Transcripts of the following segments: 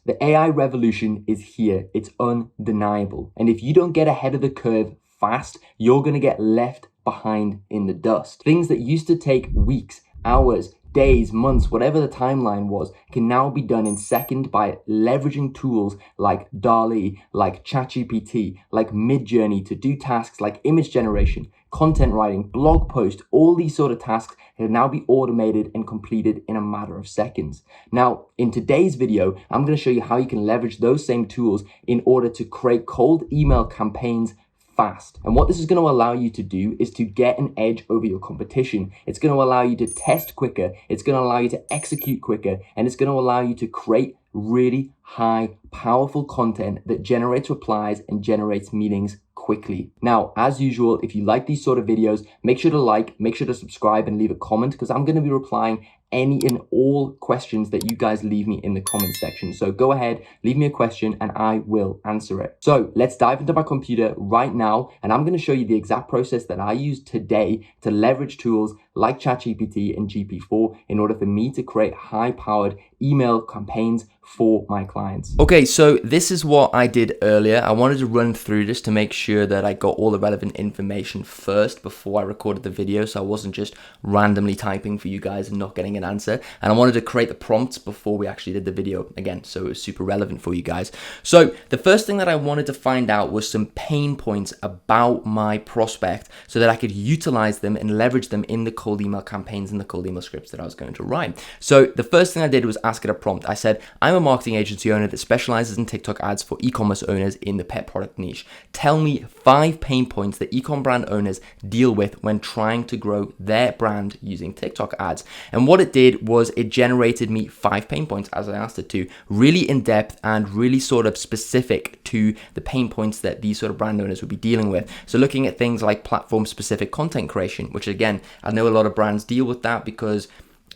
The AI revolution is here. It's undeniable. And if you don't get ahead of the curve fast, you're going to get left behind in the dust. Things that used to take weeks, hours, days, months, whatever the timeline was, can now be done in seconds by leveraging tools like DALL-E, like ChatGPT, like Midjourney to do tasks like image generation, content writing, blog post. All these sort of tasks can now be automated and completed in a matter of seconds. Now, in today's video, I'm going to show you how you can leverage those same tools in order to create cold email campaigns fast. And what this is going to allow you to do is to get an edge over your competition. It's going to allow you to test quicker. It's going to allow you to execute quicker. And it's going to allow you to create really high, powerful content that generates replies and generates meetings quickly. Now, as usual, if you like these sort of videos, make sure to like, make sure to subscribe and leave a comment, because I'm going to be replying any and all questions that you guys leave me in the comment section. So go ahead, leave me a question and I will answer it. So let's dive into my computer right now, and I'm going to show you the exact process that I use today to leverage tools like ChatGPT and GP4 in order for me to create high-powered email campaigns for my clients. Okay, so this is what I did earlier. I wanted to run through this to make sure that I got all the relevant information first before I recorded the video, so I wasn't just randomly typing for you guys and not getting an answer. And I wanted to create the prompts before we actually did the video again, so it was super relevant for you guys. So the first thing that I wanted to find out was some pain points about my prospect so that I could utilize them and leverage them in the cold email campaigns and the cold email scripts that I was going to write. So the first thing I did was ask it a prompt. I said, I'm a marketing agency owner that specializes in TikTok ads for e-commerce owners in the pet product niche. Tell me 5 pain points that e-com brand owners deal with when trying to grow their brand using TikTok ads. And what it did was it generated me 5 pain points as I asked it to, really in depth and really sort of specific to the pain points that these sort of brand owners would be dealing with. So looking at things like platform specific content creation, which again, I know a lot of brands deal with that because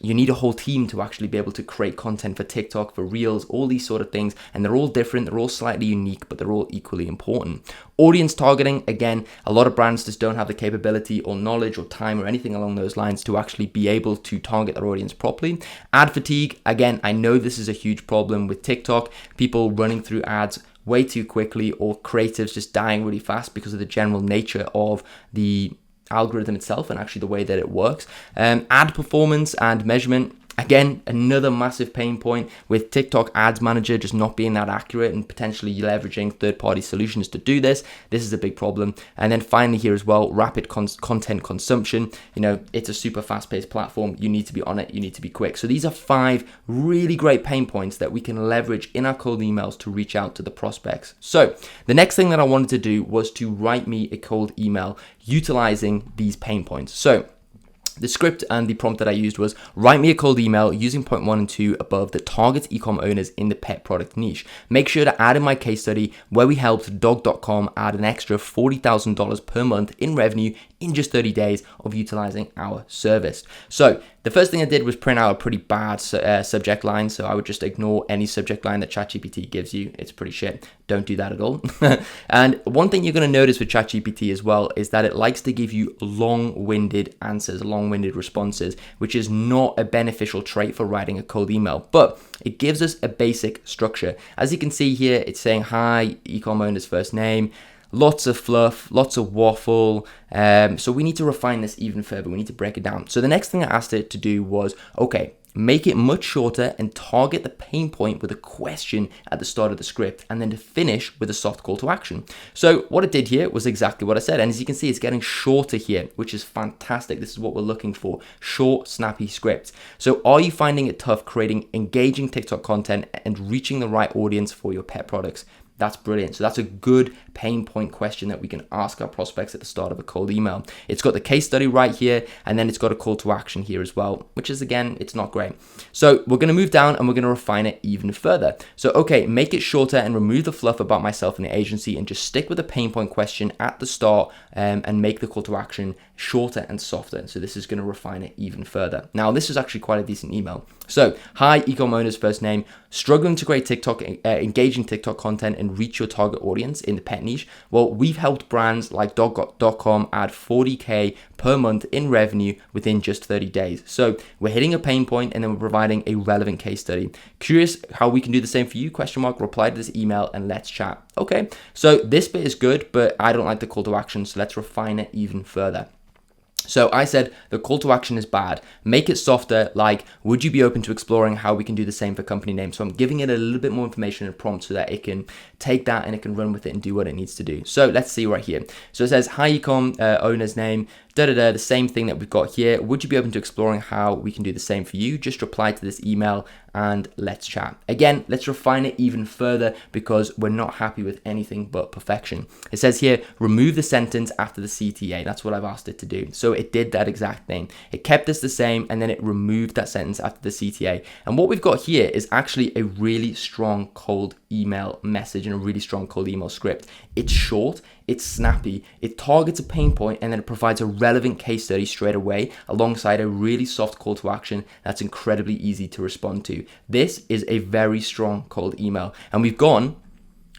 you need a whole team to actually be able to create content for TikTok, for Reels, all these sort of things. And they're all different, they're all slightly unique, but they're all equally important. Audience targeting, again, a lot of brands just don't have the capability or knowledge or time or anything along those lines to actually be able to target their audience properly. Ad fatigue, again, I know this is a huge problem with TikTok, people running through ads way too quickly or creatives just dying really fast because of the general nature of the algorithm itself and actually the way that it works. Ad performance and measurement, again, another massive pain point with TikTok Ads Manager just not being that accurate and potentially leveraging third-party solutions to do this. This is a big problem. And then finally here as well, rapid content consumption. You know, it's a super fast-paced platform. You need to be on it. You need to be quick. So these are 5 really great pain points that we can leverage in our cold emails to reach out to the prospects. So the next thing that I wanted to do was to write me a cold email utilizing these pain points. So the script and the prompt that I used was write me a cold email using point 1 and 2 above that targets ecom owners in the pet product niche. Make sure to add in my case study where we helped dog.com add an extra $40,000 per month in revenue in just 30 days of utilizing our service. So the first thing I did was print out a pretty bad subject line. So I would just ignore any subject line that ChatGPT gives you. It's pretty shit. Don't do that at all. And one thing you're going to notice with ChatGPT as well is that it likes to give you long-winded answers, long-winded responses, which is not a beneficial trait for writing a cold email, but it gives us a basic structure. As you can see here, it's saying, hi, ecom owner's first name. Lots of fluff, lots of waffle. So we need to refine this even further. We need to break it down. So the next thing I asked it to do was, okay, make it much shorter and target the pain point with a question at the start of the script and then to finish with a soft call to action. So what it did here was exactly what I said. And as you can see, it's getting shorter here, which is fantastic. This is what we're looking for, short, snappy scripts. So are you finding it tough creating engaging TikTok content and reaching the right audience for your pet products? That's brilliant. So that's a good pain point question that we can ask our prospects at the start of a cold email. It's got the case study right here, and then it's got a call to action here as well, which is, again, it's not great. So we're going to move down and we're going to refine it even further. So, okay, make it shorter and remove the fluff about myself and the agency and just stick with a pain point question at the start and make the call to action shorter and softer. So this is going to refine it even further. Now, this is actually quite a decent email. So, hi, ecom owner's first name, struggling to create TikTok, engaging TikTok content and reach your target audience in the pet niche. Well, we've helped brands like dog.com add 40K per month in revenue within just 30 days. So we're hitting a pain point and then we're providing a relevant case study. Curious how we can do the same for you? ? Reply to this email and let's chat. Okay, so this bit is good, but I don't like the call to action. So let's refine it even further. So I said the call to action is bad. Make it softer, like, would you be open to exploring how we can do the same for company names? So I'm giving it a little bit more information and prompt so that it can take that and it can run with it and do what it needs to do. So let's see right here. So it says, hi, ecom owner's name, the same thing that we've got here. Would you be open to exploring how we can do the same for you? Just reply to this email and let's chat. Again, let's refine it even further because we're not happy with anything but perfection. It says here, remove the sentence after the CTA. That's what I've asked it to do. So it did that exact thing. It kept this the same and then it removed that sentence after the CTA. And what we've got here is actually a really strong cold email message and a really strong cold email script. It's short, it's snappy, it targets a pain point, and then it provides a relevant case study straight away alongside a really soft call to action that's incredibly easy to respond to. This is a very strong cold email. And we've gone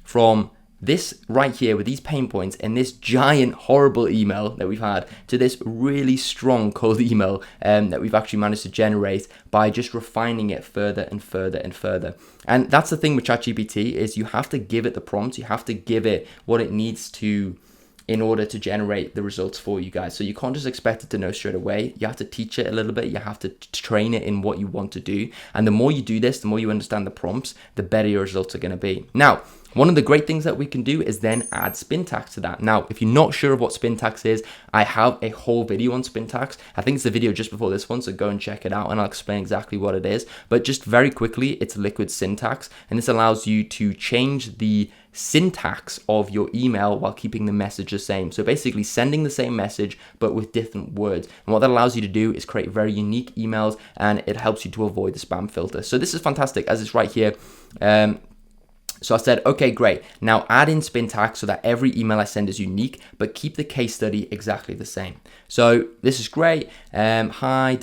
from this right here with these pain points and this giant horrible email that we've had to this really strong cold email that we've actually managed to generate by just refining it further and further and further. And that's the thing with ChatGPT is you have to give it the prompt, you have to give it what it needs to in order to generate the results for you guys. So you can't just expect it to know straight away. You have to teach it a little bit. You have to train it in what you want to do. And the more you do this, the more you understand the prompts, the better your results are going to be. Now, one of the great things that we can do is then add spin tags to that. Now, if you're not sure of what spin tags is, I have a whole video on spin tags. I think it's the video just before this one, so go and check it out and I'll explain exactly what it is. But just very quickly, it's liquid syntax, and this allows you to change the syntax of your email while keeping the message the same. So basically sending the same message but with different words. And what that allows you to do is create very unique emails, and it helps you to avoid the spam filter. So this is fantastic, as it's right here. So I said, okay, great. Now add in spin tags so that every email I send is unique, but keep the case study exactly the same. So this is great. Hi,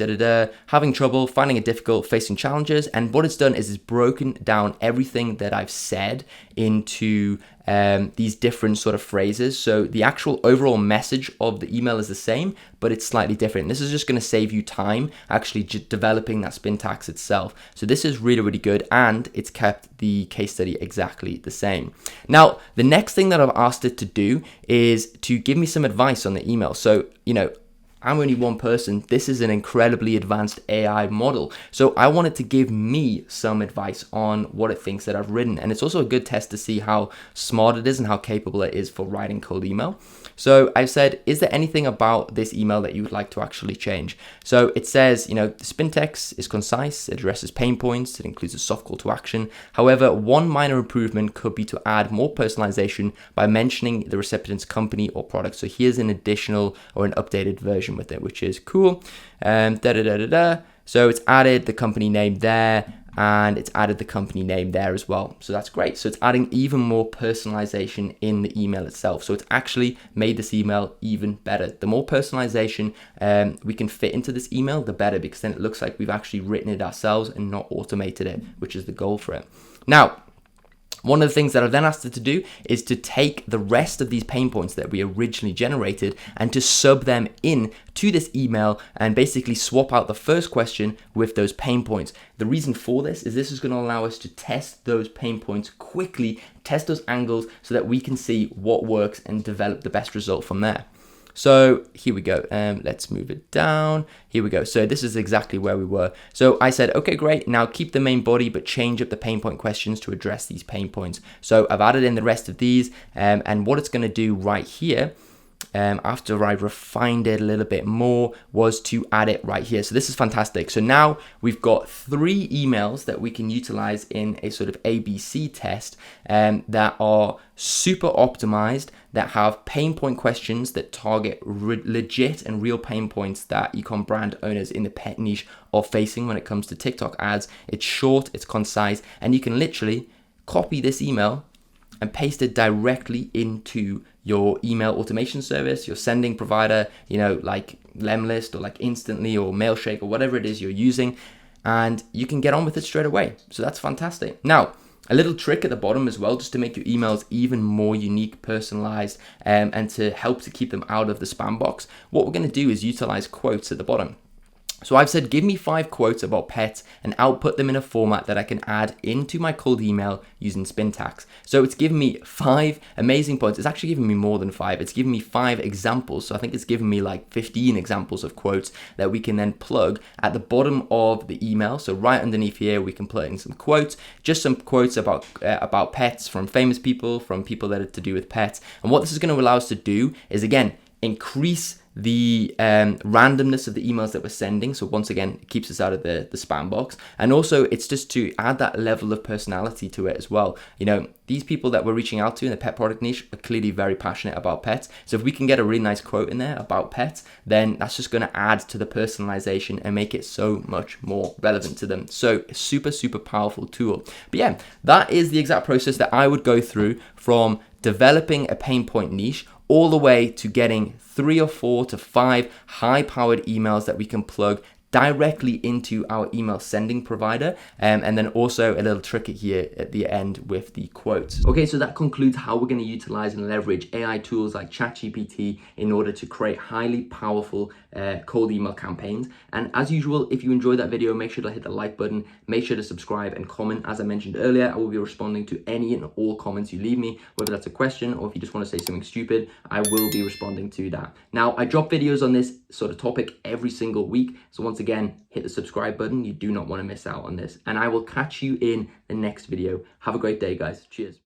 having trouble, finding it difficult, facing challenges. And what it's done is it's broken down everything that I've said into these different sort of phrases. So the actual overall message of the email is the same, but it's slightly different. This is just going to save you time actually developing that spin tags itself. So this is really, really good, and it's kept the case study exactly the same. Now, the next thing that I've asked it to do is to give me some advice on the email. So, I'm only one person. This is an incredibly advanced AI model. So I wanted to give me some advice on what it thinks that I've written. And it's also a good test to see how smart it is and how capable it is for writing cold email. So I've said, is there anything about this email that you would like to actually change? So it says, the spin text is concise, it addresses pain points, it includes a soft call to action. However, one minor improvement could be to add more personalization by mentioning the recipient's company or product. So here's an additional or an updated version with it, which is cool. So it's added the company name there, and it's added the company name there as well. So that's great. So it's adding even more personalization in the email itself. So it's actually made this email even better. The more personalization we can fit into this email, the better, because then it looks like we've actually written it ourselves and not automated it, which is the goal for it. Now, one of the things that I've then asked it to do is to take the rest of these pain points that we originally generated and to sub them in to this email and basically swap out the first question with those pain points. The reason for this is going to allow us to test those pain points quickly, test those angles so that we can see what works and develop the best result from there. So here we go. Let's move it down. Here we go. So this is exactly where we were. So I said, okay, great. Now keep the main body, but change up the pain point questions to address these pain points. So I've added in the rest of these, and what it's going to do right here, after I refined it a little bit more, was to add it right here. So this is fantastic. So now we've got 3 emails that we can utilize in a sort of ABC test that are super optimized, that have pain point questions that target legit and real pain points that e-com brand owners in the pet niche are facing when it comes to TikTok ads. It's short, it's concise, and you can literally copy this email and paste it directly into your email automation service, your sending provider, like Lemlist or like Instantly or Mailshake or whatever it is you're using. and you can get on with it straight away. So that's fantastic. Now, a little trick at the bottom as well, just to make your emails even more unique, personalized, and to help to keep them out of the spam box. What we're going to do is utilize quotes at the bottom. So I've said, give me 5 quotes about pets and output them in a format that I can add into my cold email using Spintax. So it's given me 5 amazing points. It's actually given me more than 5. It's given me 5 examples. So I think it's given me like 15 examples of quotes that we can then plug at the bottom of the email. So right underneath here, we can plug in some quotes, just some quotes about pets from famous people, from people that are to do with pets. And what this is going to allow us to do is, again, increase the randomness of the emails that we're sending. So once again, it keeps us out of the spam box. And also it's just to add that level of personality to it as well. You know, these people that we're reaching out to in the pet product niche are clearly very passionate about pets. So if we can get a really nice quote in there about pets, then that's just going to add to the personalization and make it so much more relevant to them. So super, super powerful tool. But yeah, that is the exact process that I would go through from developing a pain point niche all the way to getting 3 or 4 to 5 high-powered emails that we can plug directly into our email sending provider, and then also a little trick here at the end with the quotes. Okay, so that concludes how we're going to utilize and leverage AI tools like ChatGPT in order to create highly powerful cold email campaigns. And as usual, if you enjoyed that video, make sure to hit the like button, make sure to subscribe and comment. As I mentioned earlier, I will be responding to any and all comments you leave me, whether that's a question or if you just want to say something stupid, I will be responding to that. Now, I drop videos on this sort of topic every single week, so once again, hit the subscribe button. You do not want to miss out on this. And I will catch you in the next video. Have a great day, guys. Cheers.